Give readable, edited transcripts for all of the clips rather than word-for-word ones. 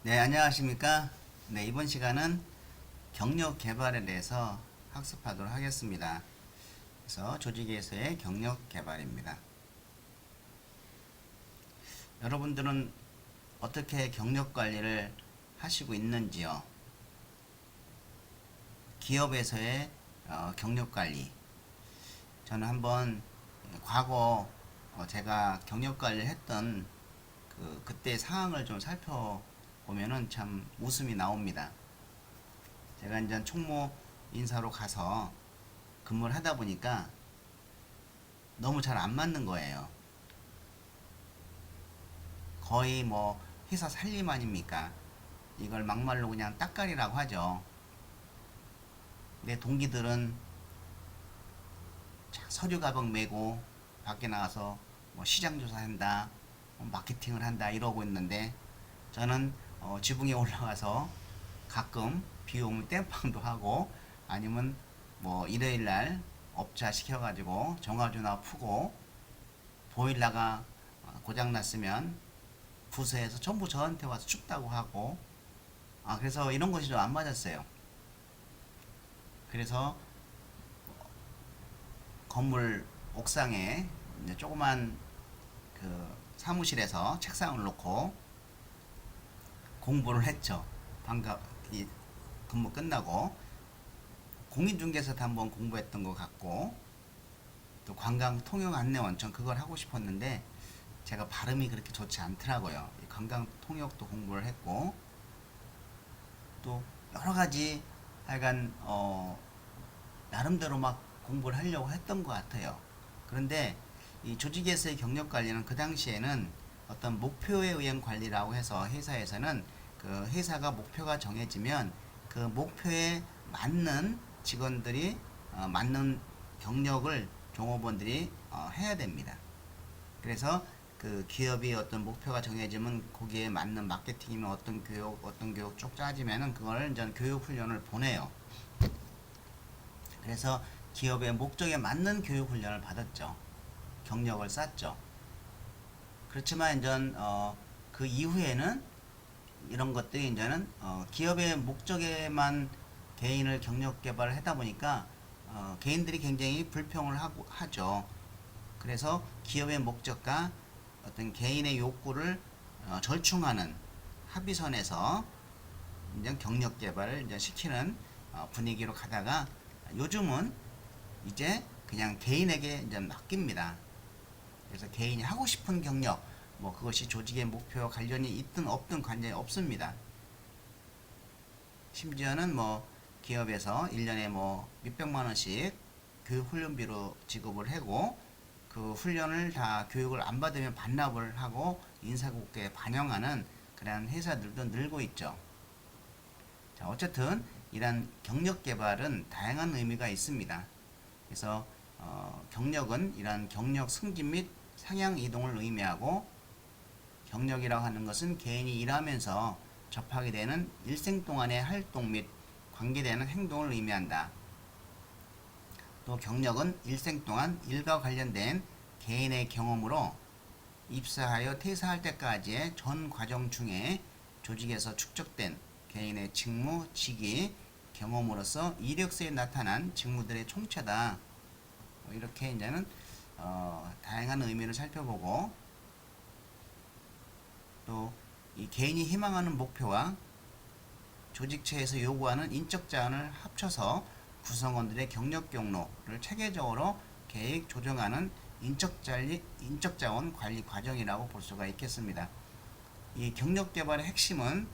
네, 안녕하십니까? 네, 이번 시간은 경력 개발에 대해서 학습하도록 하겠습니다. 그래서 조직에서의 경력 개발입니다. 여러분들은 어떻게 경력 관리를 하시고 있는지요? 기업에서의 경력 관리. 저는 한번 과거 제가 경력 관리를 했던 그때 상황을 좀 살펴보면은 참 웃음이 나옵니다. 제가 이제 총무 인사로 가서 근무를 하다 보니까 너무 잘 안 맞는 거예요. 거의 뭐 회사 살림 아닙니까? 이걸 막말로 그냥 따까리라고 하죠. 내 동기들은 서류 가방 메고 밖에 나가서 뭐 시장 조사한다, 마케팅을 한다 이러고 있는데 저는 지붕에 올라가서 가끔 비 오면 땜빵도 하고 아니면 뭐 일요일 날 업자 시켜가지고 정화조나 푸고 보일러가 고장 났으면 부서에서 전부 저한테 와서 춥다고 하고 그래서 이런 것이 좀 안 맞았어요. 그래서 건물 옥상에 이제 조그만 그 사무실에서 책상을 놓고 공부를 했죠. 방금 이 근무 끝나고 공인중개사도 한번 공부했던 것 같고 또 관광 통영 안내 원천 그걸 하고 싶었는데 제가 발음이 그렇게 좋지 않더라고요. 관광 통역도 공부를 했고 또 여러 가지 하여간 나름대로 막 공부를 하려고 했던 것 같아요. 그런데 이 조직에서의 경력 관리는 그 당시에는 어떤 목표에 의한 관리라고 해서 회사에서는 그 회사가 목표가 정해지면 그 목표에 맞는 직원들이 맞는 경력을 종업원들이 해야 됩니다. 그래서 그 기업이 어떤 목표가 정해지면 거기에 맞는 마케팅이면 어떤 교육 쭉 짜지면은 그걸 이제 교육 훈련을 보내요. 그래서 기업의 목적에 맞는 교육 훈련을 받았죠. 경력을 쌓죠. 그렇지만 이제 그 이후에는 이런 것들이 이제는 기업의 목적에만 개인을 경력 개발을 하다 보니까 개인들이 굉장히 불평을 하죠. 그래서 기업의 목적과 어떤 개인의 욕구를 절충하는 합의선에서 이제 경력 개발을 이제 시키는 분위기로 가다가 요즘은 이제 그냥 개인에게 이제 맡깁니다. 그래서 개인이 하고 싶은 경력, 뭐 그것이 조직의 목표와 관련이 있든 없든 관련이 없습니다. 심지어는 뭐 기업에서 1년에 뭐 몇백만 원씩 교육 훈련비로 지급을 하고 그 훈련을 다 교육을 안 받으면 반납을 하고 인사국에 반영하는 그런 회사들도 늘고 있죠. 자, 어쨌든 이런 경력 개발은 다양한 의미가 있습니다. 그래서 경력은 이런 경력 승진 및 상향 이동을 의미하고 경력이라고 하는 것은 개인이 일하면서 접하게 되는 일생 동안의 활동 및 관계되는 행동을 의미한다. 또 경력은 일생 동안 일과 관련된 개인의 경험으로 입사하여 퇴사할 때까지의 전 과정 중에 조직에서 축적된 개인의 직무, 직위, 경험으로서 이력서에 나타난 직무들의 총체다. 이렇게 이제는 다양한 의미를 살펴보고 또 이 개인이 희망하는 목표와 조직체에서 요구하는 인적 자원을 합쳐서 구성원들의 경력 경로를 체계적으로 계획 조정하는 인적 자원 관리 과정이라고 볼 수가 있겠습니다. 이 경력 개발의 핵심은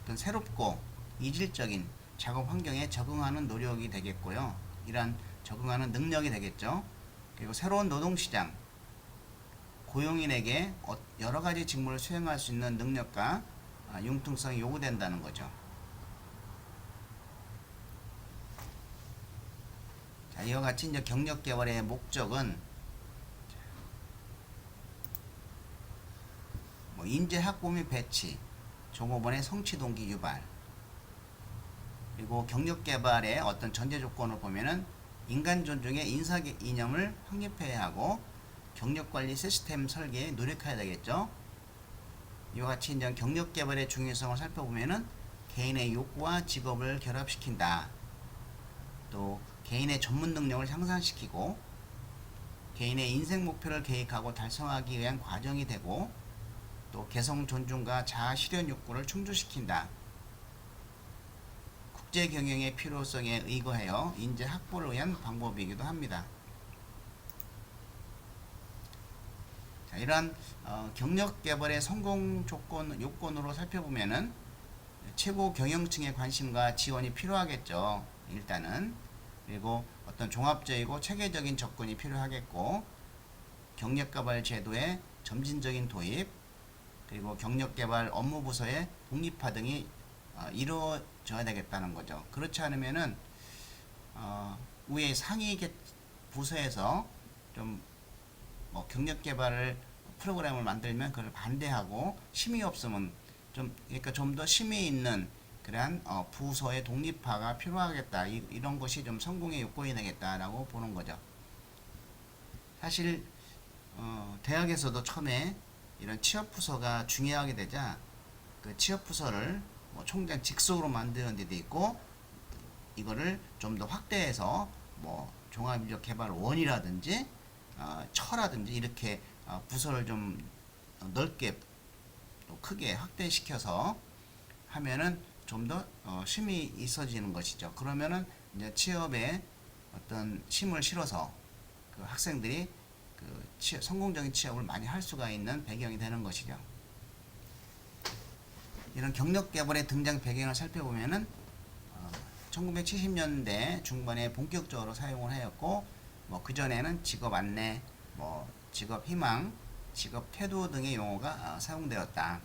어떤 새롭고 이질적인 작업 환경에 적응하는 노력이 되겠고요. 이러한 적응하는 능력이 되겠죠. 그리고 새로운 노동시장, 고용인에게 여러 가지 직무를 수행할 수 있는 능력과 융통성이 요구된다는 거죠. 자, 이와 같이 이제 경력 개발의 목적은 뭐 인재 확보 및 배치, 종업원의 성취 동기 유발, 그리고 경력 개발의 어떤 전제 조건을 보면은 인간 존중의 인사 이념을 확립해야 하고 경력 관리 시스템 설계에 노력해야 되겠죠. 이와 같이 이제 경력 개발의 중요성을 살펴보면은 개인의 욕구와 직업을 결합시킨다. 또 개인의 전문 능력을 향상시키고 개인의 인생 목표를 계획하고 달성하기 위한 과정이 되고 또 개성 존중과 자아 실현 욕구를 충족시킨다. 국제 경영의 필요성에 의거하여 인재 확보를 위한 방법이기도 합니다. 자, 이러한 경력 개발의 성공 요건으로 살펴보면은 최고 경영층의 관심과 지원이 필요하겠죠. 일단은. 그리고 어떤 종합적이고 체계적인 접근이 필요하겠고 경력개발 제도의 점진적인 도입 그리고 경력개발 업무부서의 독립화 등이 이루어져야 되겠다는 거죠. 그렇지 않으면은 위에 상위 부서에서 좀 뭐 경력개발을 프로그램을 만들면 그걸 반대하고 심의 없으면 그러니까 좀 더 심의 있는 그러한 부서의 독립화가 필요하겠다. 이런 것이 좀 성공의 요건이 되겠다라고 보는 거죠. 사실 대학에서도 처음에 이런 취업부서가 중요하게 되자 그 취업부서를 뭐 총장 직속으로 만드는 데도 있고 이거를 좀 더 확대해서 뭐 종합인력개발원이라든지 처라든지 이렇게 부서를 좀 넓게 또 크게 확대시켜서 하면은 좀 더 힘이 있어지는 것이죠. 그러면은 이제 취업에 어떤 힘을 실어서 그 학생들이 그 성공적인 취업을 많이 할 수가 있는 배경이 되는 것이죠. 이런 경력 개발의 등장 배경을 살펴보면은 1970년대 중반에 본격적으로 사용을 하였고 뭐 그전에는 직업 안내, 뭐 직업 희망, 직업 태도 등의 용어가 사용되었다.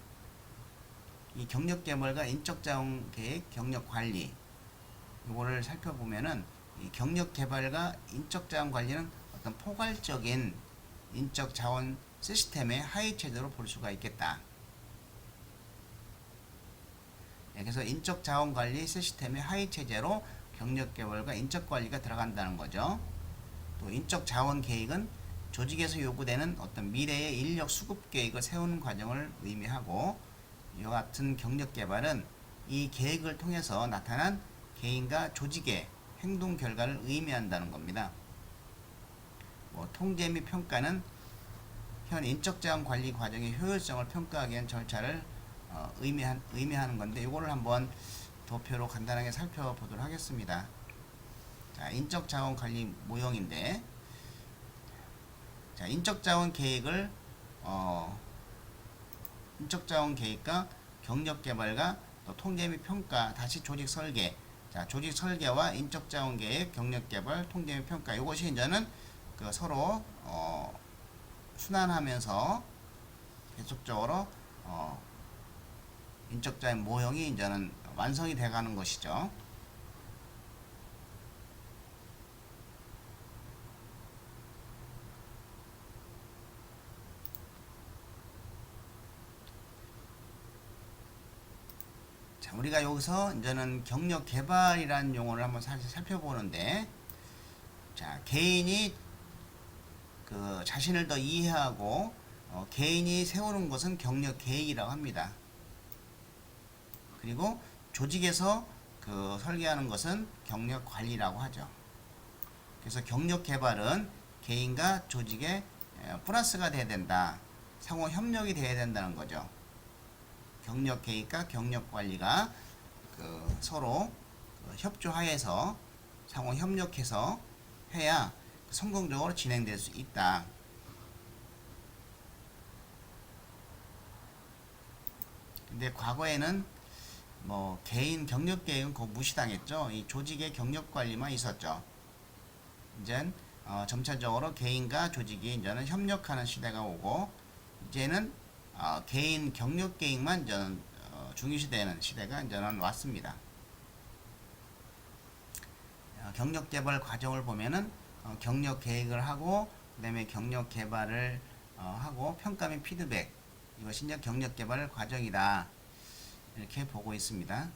이 경력 개발과 인적 자원 계획, 경력 관리 이거를 살펴보면은 이 경력 개발과 인적 자원 관리는 어떤 포괄적인 인적 자원 시스템의 하위 체제로 볼 수가 있겠다. 그래서 인적 자원 관리 시스템의 하위 체제로 경력 개발과 인적 관리가 들어간다는 거죠. 또 인적 자원 계획은 조직에서 요구되는 어떤 미래의 인력 수급 계획을 세우는 과정을 의미하고 이와 같은 경력 개발은 이 계획을 통해서 나타난 개인과 조직의 행동 결과를 의미한다는 겁니다. 뭐 통제 및 평가는 현 인적 자원 관리 과정의 효율성을 평가하기 위한 절차를 의미하는 건데 이거를 한번 도표로 간단하게 살펴보도록 하겠습니다. 자, 인적 자원 관리 모형인데 자, 인적 자원 계획을 인적 자원 계획과 경력 개발과 또 통제 및 평가 다시 조직 설계 자, 조직 설계와 인적 자원 계획, 경력 개발, 통제 및 평가 이것이 이제는 그 서로 순환하면서 계속적으로 인적 자원 모형이 이제는 완성이 돼가는 것이죠. 자, 우리가 여기서 이제는 경력 개발이라는 용어를 한번 살펴보는데, 자, 개인이 그 자신을 더 이해하고 개인이 세우는 것은 경력 계획이라고 합니다. 그리고 조직에서 그 설계하는 것은 경력 관리라고 하죠. 그래서 경력 개발은 개인과 조직의 플러스가 돼야 된다. 상호 협력이 돼야 된다는 거죠. 경력 계획과 경력 관리가 그 서로 협조하에서 상호 협력해서 해야 성공적으로 진행될 수 있다. 근데 과거에는 뭐 개인 경력 계획은 곧 무시당했죠. 이 조직의 경력 관리만 있었죠. 이젠 점차적으로 개인과 조직이 이제는 협력하는 시대가 오고 이제는 개인 경력 계획만 이제는 중요시되는 시대가 이제는 왔습니다. 경력 개발 과정을 보면은 경력 계획을 하고 그다음에 경력 개발을 하고 평가 및 피드백 이것이 이제 경력 개발 과정이다 이렇게 보고 있습니다.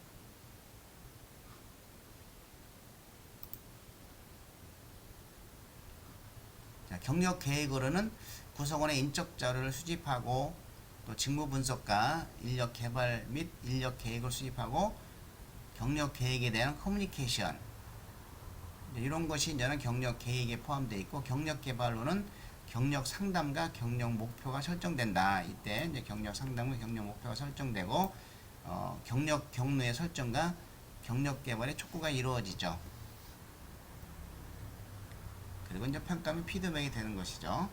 자, 경력 계획으로는 구성원의 인적 자료를 수집하고 또 직무 분석과 인력 개발 및 인력 계획을 수립하고 경력 계획에 대한 커뮤니케이션, 이런 것이 이제는 경력 계획에 포함되어 있고, 경력 개발로는 경력 상담과 경력 목표가 설정된다. 이때 이제 경력 상담과 경력 목표가 설정되고, 경력 경로의 설정과 경력 개발의 촉구가 이루어지죠. 그리고 이제 평가 및 피드백이 되는 것이죠.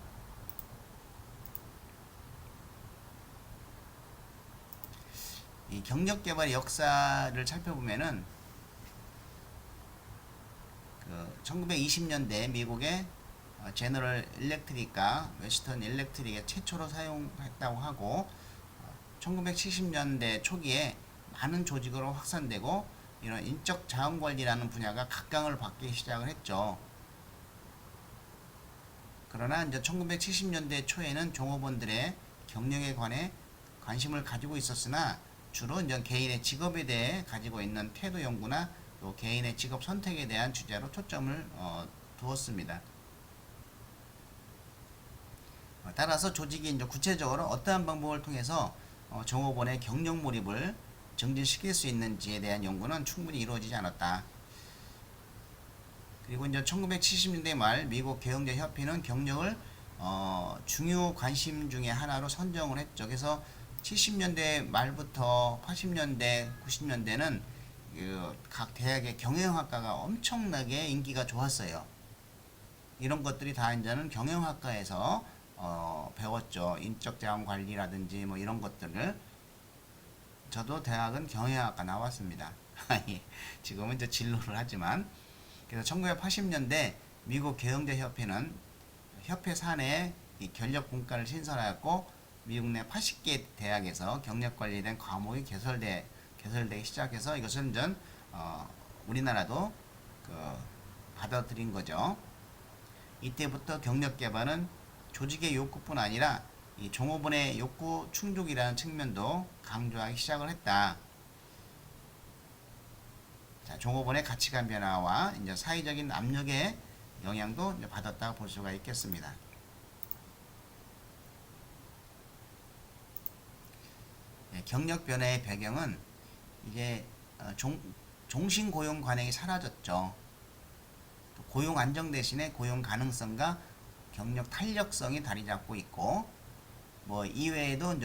이 경력 개발의 역사를 살펴보면은 1920년대 미국의 제너럴 일렉트릭과 웨스턴 일렉트릭의 최초로 사용했다고 하고, 1970년대 초기에 많은 조직으로 확산되고, 이런 인적 자원 관리라는 분야가 각광을 받기 시작을 했죠. 그러나 이제 1970년대 초에는 종업원들의 경력에 관해 관심을 가지고 있었으나, 주로 이제 개인의 직업에 대해 가지고 있는 태도 연구나 또 개인의 직업 선택에 대한 주제로 초점을 두었습니다. 따라서 조직이 이제 구체적으로 어떠한 방법을 통해서 종업원의 경력 몰입을 증진시킬 수 있는지에 대한 연구는 충분히 이루어지지 않았다. 그리고 이제 1970년대 말 미국 경영자 협회는 경력을 중요 관심 중에 하나로 선정을 했죠. 그래서 70년대 말부터 80년대, 90년대는 각 대학의 경영학과가 엄청나게 인기가 좋았어요. 이런 것들이 다 이제는 경영학과에서 배웠죠. 인적 자원 관리라든지 뭐 이런 것들을. 저도 대학은 경영학과 나왔습니다. 지금은 이제 진로를 하지만. 그래서 1980년대 미국 경영자 협회는 협회 사내에 이 경력 분과를 신설하였고, 미국 내 80개 대학에서 경력 관리된 과목이 개설되기 시작해서 이것은 전 우리나라도 받아들인 거죠. 이때부터 경력 개발은 조직의 욕구뿐 아니라 이 종업원의 욕구 충족이라는 측면도 강조하기 시작을 했다. 자, 종업원의 가치관 변화와 이제 사회적인 압력의 영향도 이제 받았다고 볼 수가 있겠습니다. 경력 변화의 배경은 이게 종신 고용 관행이 사라졌죠. 고용 안정 대신에 고용 가능성과 경력 탄력성이 자리 잡고 있고, 뭐 이외에도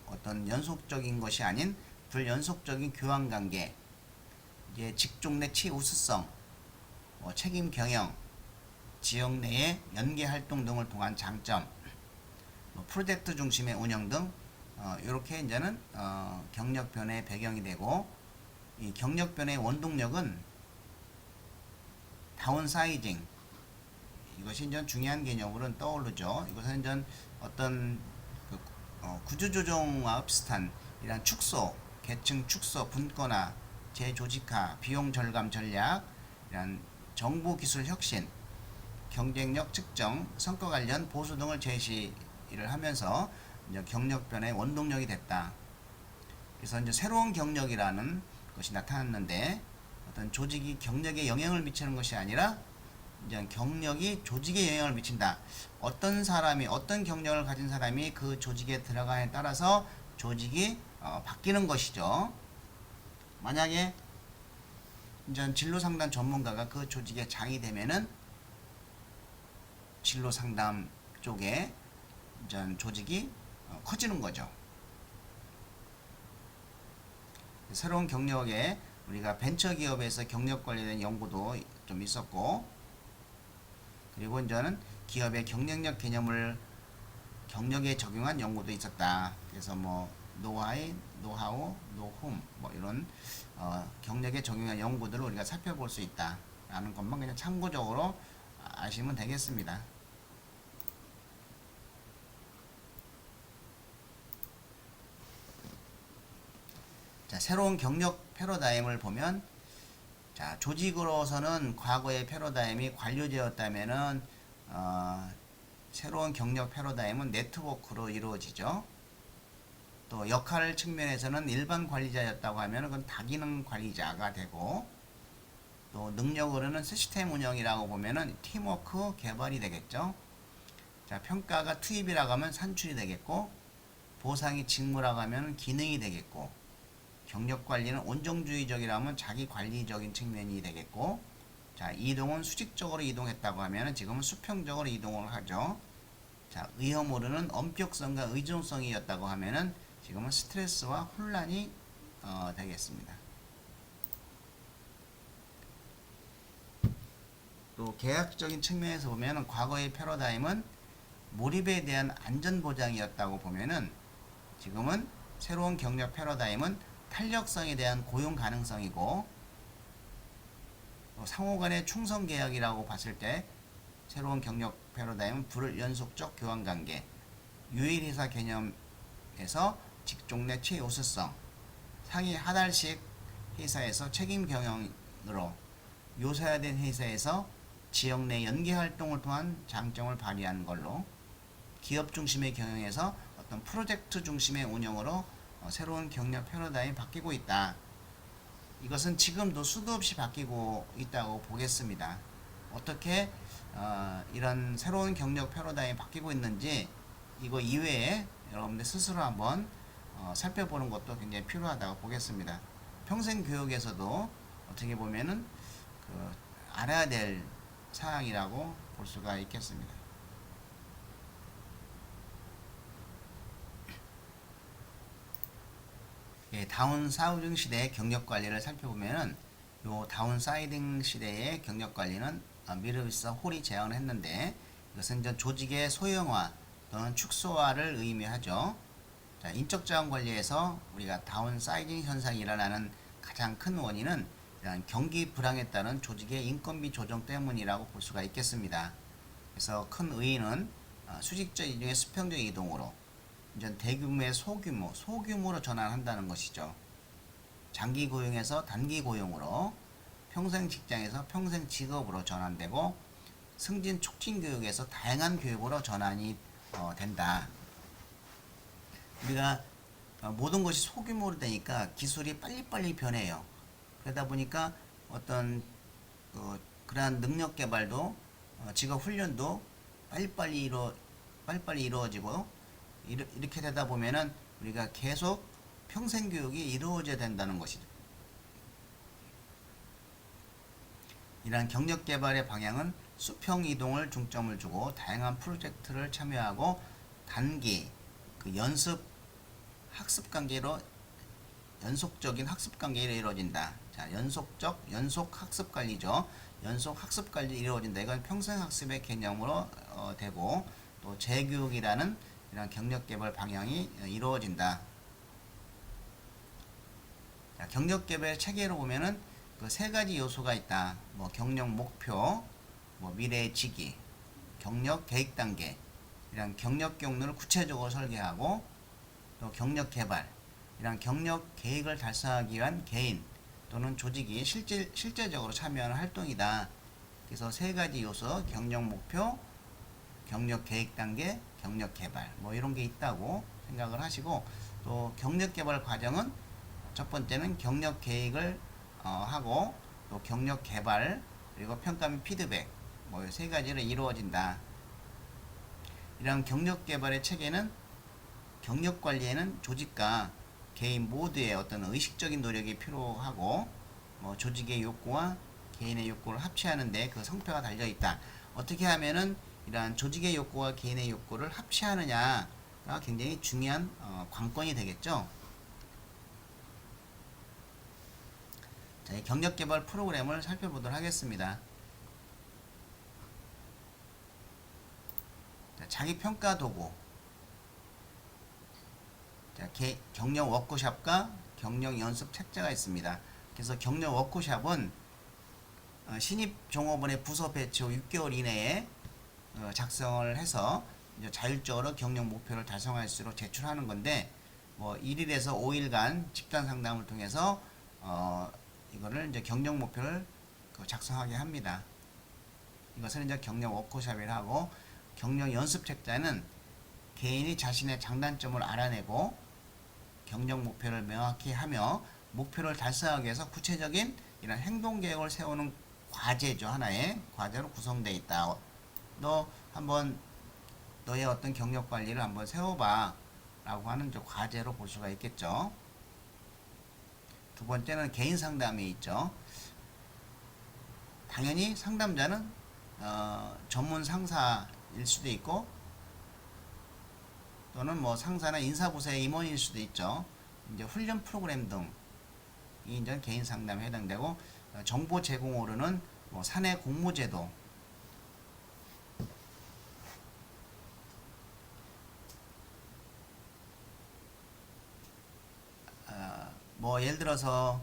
어떤 연속적인 것이 아닌 불연속적인 교환 관계, 이제 직종 내 최우수성, 책임 경영, 지역 내의 연계 활동 등을 통한 장점, 프로젝트 중심의 운영 등 이렇게 이제는 경력 변화의 배경이 되고, 이 경력 변화의 원동력은 다운사이징, 이것이 이제 중요한 개념으로는 떠오르죠. 이것은 이제 어떤 구조조정과 비슷한 이런 축소, 계층 축소, 분권화, 재조직화, 비용 절감 전략, 이런 정보 기술 혁신, 경쟁력 측정, 성과 관련 보수 등을 제시를 하면서 이제 경력 변화의 원동력이 됐다. 그래서 이제 새로운 경력이라는 것이 나타났는데, 어떤 조직이 경력에 영향을 미치는 것이 아니라 이제 경력이 조직에 영향을 미친다. 어떤 사람이, 어떤 경력을 가진 사람이 그 조직에 들어가에 따라서 조직이 바뀌는 것이죠. 만약에 이제 진로 상담 전문가가 그 조직의 장이 되면은 진로 상담 쪽에 이제 조직이 커지는 거죠. 새로운 경력에 우리가 벤처기업에서 경력 관련된 연구도 좀 있었고, 그리고 이제는 기업의 경쟁력 개념을 경력에 적용한 연구도 있었다. 그래서 뭐 노하우, 노홈 뭐 이런 경력에 적용한 연구들을 우리가 살펴볼 수 있다라는 것만 그냥 참고적으로 아시면 되겠습니다. 자, 새로운 경력 패러다임을 보면, 자, 조직으로서는 과거의 패러다임이 관료제였다면은 새로운 경력 패러다임은 네트워크로 이루어지죠. 또 역할 측면에서는 일반 관리자였다고 하면 그건 다기능 관리자가 되고, 또 능력으로는 시스템 운영이라고 보면은 팀워크 개발이 되겠죠. 자, 평가가 투입이라고 하면 산출이 되겠고, 보상이 직무라고 하면 기능이 되겠고, 경력 관리는 온정주의적이라면 자기 관리적인 측면이 되겠고, 자, 이동은 수직적으로 이동했다고 하면 지금은 수평적으로 이동을 하죠. 자, 의허모르는 엄격성과 의존성이었다고 하면은 지금은 스트레스와 혼란이 되겠습니다. 또 계약적인 측면에서 보면은 과거의 패러다임은 몰입에 대한 안전보장이었다고 보면은 지금은 새로운 경력 패러다임은 탄력성에 대한 고용 가능성이고, 상호 간의 충성 계약이라고 봤을 때 새로운 경력 패러다임은 불연속적 교환 관계, 유일 회사 개념에서 직종 내 최우수성, 상위 하달식 회사에서 책임 경영으로 요소화된 회사에서 지역 내 연계 활동을 통한 장점을 발휘하는 걸로, 기업 중심의 경영에서 어떤 프로젝트 중심의 운영으로 새로운 경력 패러다임이 바뀌고 있다. 이것은 지금도 수도 없이 바뀌고 있다고 보겠습니다. 어떻게 이런 새로운 경력 패러다임이 바뀌고 있는지 이거 이외에 여러분들 스스로 한번 살펴보는 것도 굉장히 필요하다고 보겠습니다. 평생 교육에서도 어떻게 보면은 알아야 될 사항이라고 볼 수가 있겠습니다. 예, 다운사우딩 시대의 경력 관리를 살펴보면은 요 다운사이딩 시대의 경력 관리는 미르비스 홀이 제안을 했는데, 이것은 이제 조직의 소형화 또는 축소화를 의미하죠. 자, 인적 자원 관리에서 우리가 다운사이징 현상이 일어나는 가장 큰 원인은 이런 경기 불황에 따른 조직의 인건비 조정 때문이라고 볼 수가 있겠습니다. 그래서 큰 의의는 수직적 이동의 수평적 이동으로 이제 대규모의 소규모로 전환한다는 것이죠. 장기 고용에서 단기 고용으로, 평생 직장에서 평생 직업으로 전환되고, 승진 촉진 교육에서 다양한 교육으로 전환이 된다. 우리가 모든 것이 소규모로 되니까 기술이 빨리빨리 변해요. 그러다 보니까 어떤 그러한 능력 개발도 직업 훈련도 빨리빨리 이루어지고, 이렇게 되다 보면은 우리가 계속 평생 교육이 이루어져야 된다는 것이죠. 이러한 경력 개발의 방향은 수평 이동을 중점을 두고 다양한 프로젝트를 참여하고, 단기 연습 학습 관계로 연속적인 학습 관계로 이루어진다. 자, 연속 학습 관리죠. 연속 학습 관리 이루어진다. 이건 평생 학습의 개념으로 되고, 또 재교육이라는 이런 경력 개발 방향이 이루어진다. 자, 경력 개발 체계로 보면은 그 세 가지 요소가 있다. 뭐 경력 목표, 뭐 미래의 직위, 경력 계획 단계. 이런 경력 경로를 구체적으로 설계하고, 또 경력 개발, 이런 경력 계획을 달성하기 위한 개인 또는 조직이 실제적으로 참여하는 활동이다. 그래서 세 가지 요소, 경력 목표, 경력 계획 단계, 경력 개발, 뭐 이런 게 있다고 생각을 하시고, 또 경력 개발 과정은 첫 번째는 경력 계획을 하고, 또 경력 개발, 그리고 평가 및 피드백, 뭐 세 가지로 이루어진다. 이런 경력 개발의 체계는 경력 관리에는 조직과 개인 모두의 어떤 의식적인 노력이 필요하고, 뭐 조직의 욕구와 개인의 욕구를 합치하는데 그 성패가 달려 있다. 어떻게 하면은 이러한 조직의 욕구와 개인의 욕구를 합치하느냐가 굉장히 중요한 관건이 되겠죠. 자, 이 경력 개발 프로그램을 살펴보도록 하겠습니다. 자, 자기 평가 도구. 자, 경력 워크숍과 경력 연습 책자가 있습니다. 그래서 경력 워크숍은 신입 종업원의 부서 배치 후 6개월 이내에 작성을 해서 이제 자율적으로 경력 목표를 달성할 수 있도록 제출하는 건데, 뭐 1일에서 5일간 집단 상담을 통해서 이거를 이제 경력 목표를 작성하게 합니다. 이것을 이제 경력 워크숍이라고 하고, 경력 연습 책자는 개인이 자신의 장단점을 알아내고 경력 목표를 명확히 하며 목표를 달성하기 위해서 구체적인 이런 행동 계획을 세우는 과제죠. 하나의 과제로 구성되어 있다. 너 한번 너의 어떤 경력 관리를 한번 세워봐. 하는 좀 과제로 볼 수가 있겠죠. 두 번째는 개인 상담이 있죠. 당연히 상담자는 전문 상사일 수도 있고 또는 뭐 상사나 인사부서의 임원일 수도 있죠. 이제 훈련 프로그램 등이 이제 개인 상담에 해당되고 정보 제공으로는 뭐 사내 공모제도 뭐 예를 들어서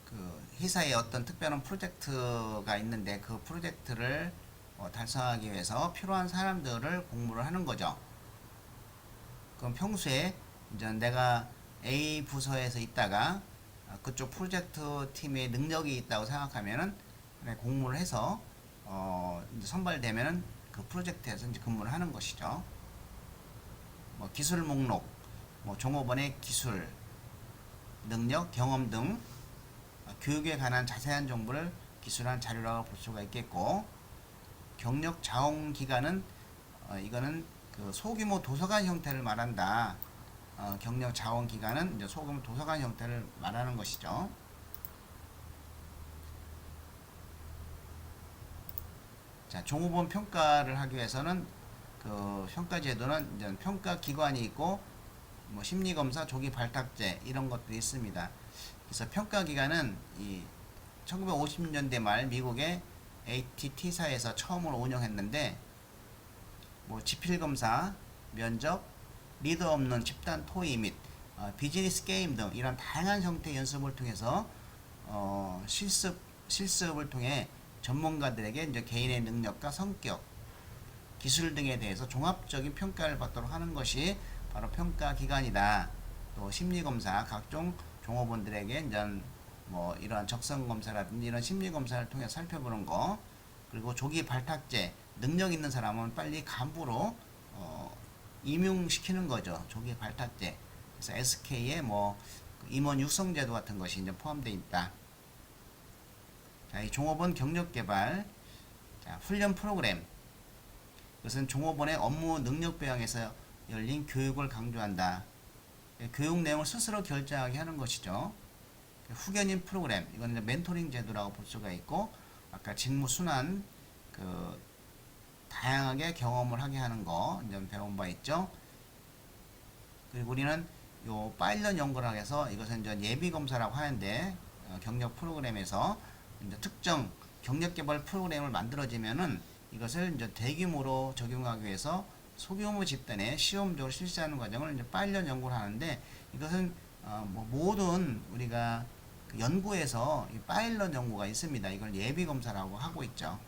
그 회사에 어떤 특별한 프로젝트가 있는데 그 프로젝트를 달성하기 위해서 필요한 사람들을 공모를 하는 거죠. 그럼 평소에 이제 내가 A 부서에서 있다가 그쪽 프로젝트 팀의 능력이 있다고 생각하면은 공모를 해서 이제 선발되면은 그 프로젝트에서 이제 근무를 하는 것이죠. 뭐 기술 목록, 뭐 종업원의 기술, 능력, 경험 등 교육에 관한 자세한 정보를 기술한 자료라고 볼 수가 있겠고, 경력 자원 기간은 이거는 그 소규모 도서관 형태를 말한다. 경력 자원 기간은 이제 소규모 도서관 형태를 말하는 것이죠. 자, 종업원 평가를 하기 위해서는 그 평가 제도는 이제 평가 기관이 있고 뭐 심리 검사, 조기 발탁제 이런 것들이 있습니다. 그래서 평가 기관은 이 1950년대 말 미국의 ATT사에서 처음으로 운영했는데 뭐 지필 검사, 면접, 리더 없는 집단 토의 및 비즈니스 게임 등 이런 다양한 형태의 연습을 통해서 실습을 통해 전문가들에게 이제 개인의 능력과 성격, 기술 등에 대해서 종합적인 평가를 받도록 하는 것이 바로 평가 기관이다. 또 심리 검사, 각종 종업원들에게 이제 뭐 이러한 적성 검사라든지 이런 심리 검사를 통해 살펴보는 거, 그리고 조기 발탁제, 능력 있는 사람은 빨리 간부로 임용시키는 거죠. 조기 발탁제. 그래서 SK에 뭐 임원 육성제도 같은 것이 이제 포함되어 있다. 자, 이 종업원 경력 개발, 자, 훈련 프로그램. 이것은 종업원의 업무 능력 배양에서 열린 교육을 강조한다. 교육 내용을 스스로 결정하게 하는 것이죠. 후견인 프로그램, 이건 이제 멘토링 제도라고 볼 수가 있고, 아까 직무 순환, 그 다양하게 경험을 하게 하는 거 이제 배운 바 있죠. 그리고 우리는 요 파일럿 연구를 해서 이것은 이제 예비 검사라고 하는데 경력 프로그램에서 이제 특정 경력 개발 프로그램을 만들어지면은 이것을 이제 대규모로 적용하기 위해서 소규모 집단에 시험적으로 실시하는 과정을 이제 파일럿 연구를 하는데 이것은 뭐 모든 우리가 그 연구에서 이 파일럿 연구가 있습니다. 이걸 예비 검사라고 하고 있죠.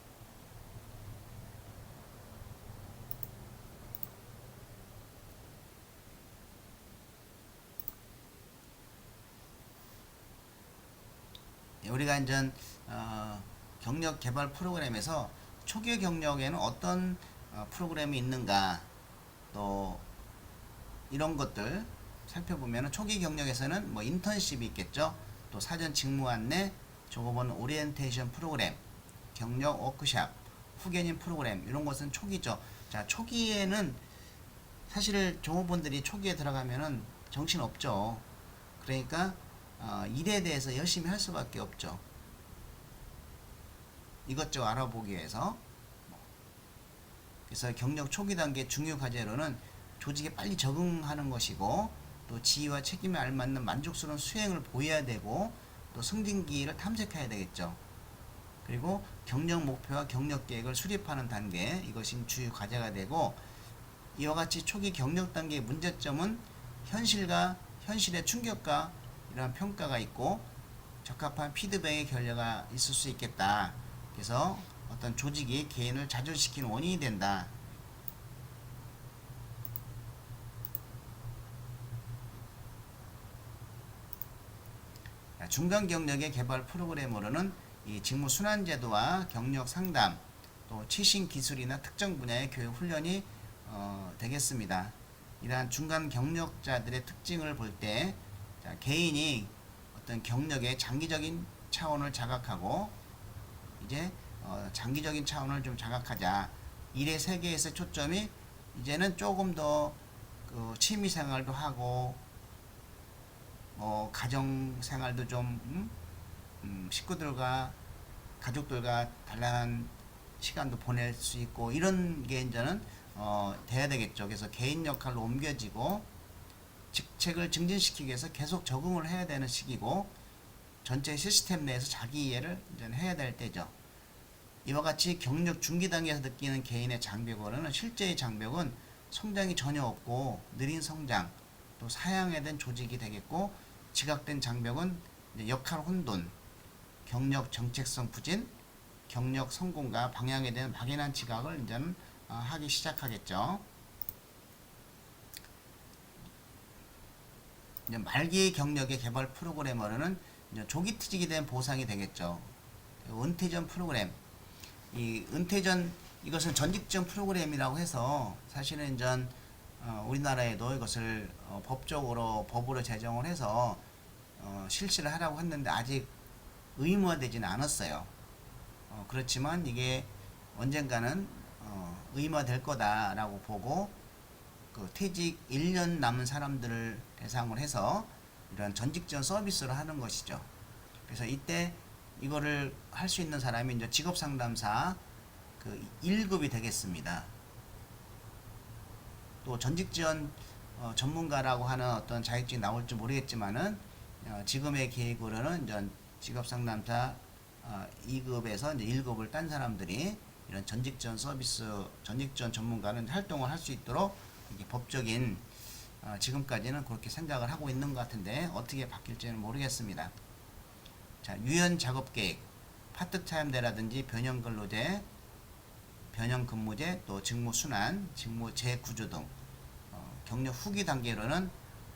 우리가 이제 경력 개발 프로그램에서 초기 경력에는 어떤 프로그램이 있는가 또 이런 것들 살펴보면 초기 경력에서는 뭐 인턴십이 있겠죠. 또 사전 직무 안내, 종업원 오리엔테이션 프로그램, 경력 워크샵, 후견인 프로그램 이런 것은 초기죠. 자, 초기에는 사실 종업원들이 초기에 들어가면은 정신 없죠. 그러니까 일에 대해서 열심히 할 수밖에 없죠. 이것저것 알아보기 위해서. 그래서 경력 초기 단계 중요 과제로는 조직에 빨리 적응하는 것이고 또 지위와 책임에 알맞는 만족스러운 수행을 보여야 되고 또 승진기를 탐색해야 되겠죠. 그리고 경력 목표와 경력 계획을 수립하는 단계, 이것이 주요 과제가 되고 이와 같이 초기 경력 단계의 문제점은 현실의 충격과 이러한 평가가 있고 적합한 피드백의 결과가 있을 수 있겠다. 그래서 어떤 조직이 개인을 좌절시키는 원인이 된다. 중간 경력의 개발 프로그램으로는 이 직무 순환 제도와 경력 상담, 또 최신 기술이나 특정 분야의 교육 훈련이 되겠습니다. 이러한 중간 경력자들의 특징을 볼 때 개인이 어떤 경력의 장기적인 차원을 자각하고 이제 장기적인 차원을 좀 자각하자. 일의 세계에서 초점이 이제는 조금 더 그 취미 생활도 하고 가정 생활도 좀 식구들과 가족들과 단란한 시간도 보낼 수 있고 이런 게 이제는 돼야 되겠죠. 그래서 개인 역할로 옮겨지고 직책을 증진시키기 위해서 계속 적응을 해야 되는 시기고 전체 시스템 내에서 자기 이해를 이제 해야 될 때죠. 이와 같이 경력 중기 단계에서 느끼는 개인의 장벽으로는 실제의 장벽은 성장이 전혀 없고 느린 성장 또 사양에 대한 조직이 되겠고 지각된 장벽은 역할 혼돈, 경력 정체성 부진, 경력 성공과 방향에 대한 막연한 지각을 이제는 하기 시작하겠죠. 이제 말기 경력의 개발 프로그래머는 조기 퇴직에 대한 보상이 되겠죠. 은퇴 전 프로그램, 이 은퇴 전 이것은 전직전 프로그램이라고 해서 사실은 전 우리나라에도 이것을 법으로 제정을 해서 실시를 하라고 했는데 아직 의무화되지는 않았어요. 그렇지만 이게 언젠가는 의무화될 거다라고 보고 그 퇴직 1년 남은 사람들을 대상으로 해서 이런 전직전 서비스를 하는 것이죠. 그래서 이때 이거를 할 수 있는 사람이 이제 직업 상담사 그 1급이 되겠습니다. 또 전직전 전문가라고 하는 어떤 자격증이 나올지 모르겠지만은 지금의 계획으로는 이제 직업 상담사 2급에서 이제 1급을 딴 사람들이 이런 전직전 서비스, 전직전 전문가는 활동을 할 수 있도록 이게 법적인 지금까지는 그렇게 생각을 하고 있는 것 같은데 어떻게 바뀔지는 모르겠습니다. 자, 유연 작업 계획, 파트타임제라든지 변형 근로제, 변형 근무제, 또 직무 순환, 직무 재구조 등 경력 후기 단계로는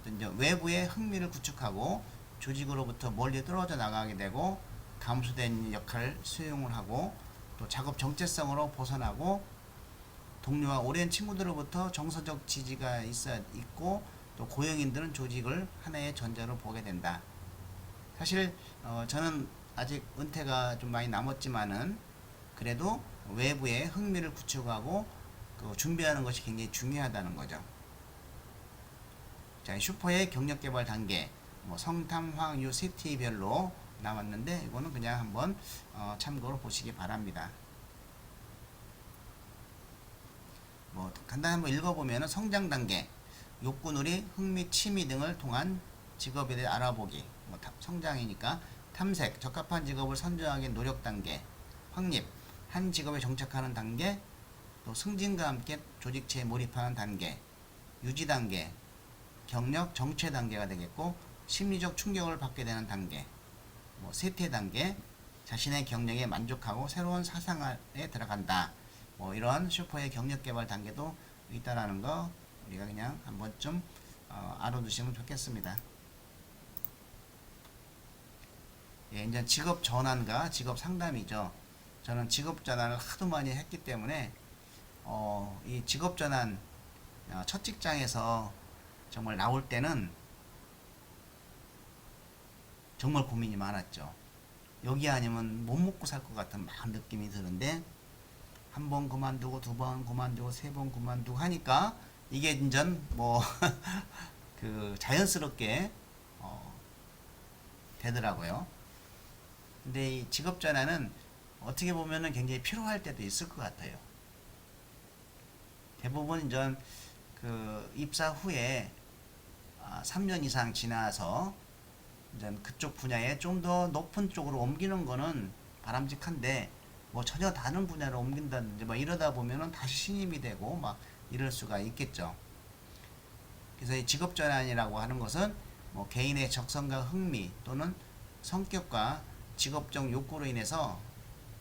이제 외부의 흥미를 구축하고 조직으로부터 멀리 떨어져 나가게 되고 감소된 역할 수용을 하고 또 작업 정체성으로 벗어나고 동료와 오랜 친구들로부터 정서적 지지가 있고 또 고용인들은 조직을 하나의 전제로 보게 된다. 사실 저는 아직 은퇴가 좀 많이 남았지만은 그래도 외부의 흥미를 구축하고 그 준비하는 것이 굉장히 중요하다는 거죠. 자, 슈퍼의 경력 개발 단계, 성탐, 황유, 세티별로 나왔는데 이거는 그냥 한번 참고로 보시기 바랍니다. 간단히 한번 읽어보면은 성장 단계, 욕구놀이, 흥미, 취미 등을 통한 직업에 대해 알아보기, 성장이니까 탐색, 적합한 직업을 선정하기 노력 단계, 확립, 한 직업에 정착하는 단계, 또 승진과 함께 조직체에 몰입하는 단계, 유지 단계, 경력 정체 단계가 되겠고 심리적 충격을 받게 되는 단계, 쇠퇴 단계, 자신의 경력에 만족하고 새로운 사상에 들어간다. 이런 슈퍼의 경력 개발 단계도 있다라는 거 우리가 그냥 한 번쯤 알아두시면 좋겠습니다. 예, 이제 직업 전환과 직업 상담이죠. 저는 직업 전환을 하도 많이 했기 때문에 이 직업 전환 첫 직장에서 정말 나올 때는 정말 고민이 많았죠. 여기 아니면 못 먹고 살 것 같은 막 느낌이 드는데 한 번 그만두고 두 번 그만두고 세 번 그만두고 하니까 이게 이제 그 자연스럽게 되더라고요. 근데 이 직업 전환은 어떻게 보면은 굉장히 필요할 때도 있을 것 같아요. 대부분 이제 그 입사 후에 3년 이상 지나서 이제 그쪽 분야에 좀 더 높은 쪽으로 옮기는 거는 바람직한데 전혀 다른 분야로 옮긴다든지 이러다 보면은 다시 신임이 되고 이럴 수가 있겠죠. 그래서 이 직업 전환이라고 하는 것은 개인의 적성과 흥미 또는 성격과 직업적 욕구로 인해서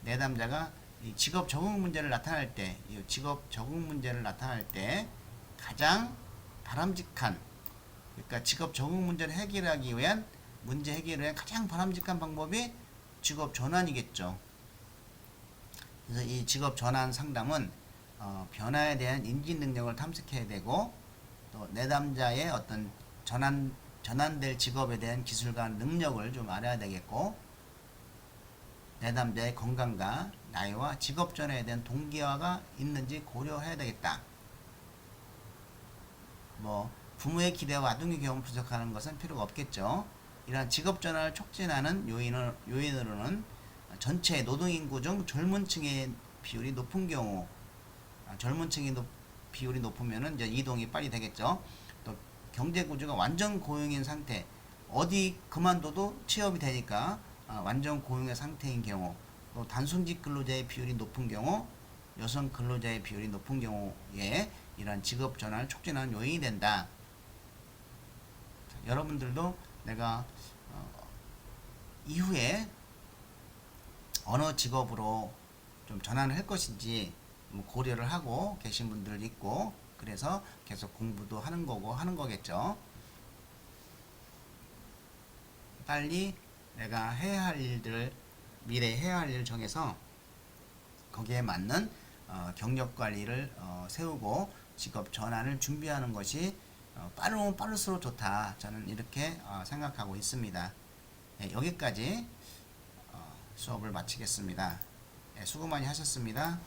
내담자가 이 직업 적응 문제를 나타낼 때, 이 직업 적응 문제를 나타낼 때 가장 바람직한, 그러니까 직업 적응 문제를 해결하기 위한 문제 해결을 위한 가장 바람직한 방법이 직업 전환이겠죠. 그래서 이 직업 전환 상담은 변화에 대한 인지 능력을 탐색해야 되고 또 내담자의 어떤 전환될 직업에 대한 기술과 능력을 좀 알아야 되겠고 내담자의 건강과 나이와 직업 전환에 대한 동기화가 있는지 고려해야 되겠다. 뭐 부모의 기대와 아동의 경험을 분석하는 것은 필요가 없겠죠. 이러한 직업 전환을 촉진하는 요인으로는 전체 노동인구 중 젊은 층의 비율이 높은 경우, 젊은 층의 비율이 높으면은 이제 이동이 빨리 되겠죠. 또 경제 구조가 완전 고용인 상태, 어디 그만둬도 취업이 되니까 완전 고용의 상태인 경우, 또 단순직 근로자의 비율이 높은 경우, 여성 근로자의 비율이 높은 경우에 이러한 직업 전환을 촉진하는 요인이 된다. 여러분들도 내가 이후에 어느 직업으로 좀 전환을 할 것인지 고려를 하고 계신 분들 있고, 그래서 계속 공부도 하는 거고 하는 거겠죠. 빨리 내가 해야 할 일들, 미래에 해야 할 일을 정해서 거기에 맞는 경력 관리를 세우고 직업 전환을 준비하는 것이 빠르면 빠를수록 좋다. 저는 이렇게 생각하고 있습니다. 네, 여기까지 수업을 마치겠습니다. 네, 수고 많이 하셨습니다.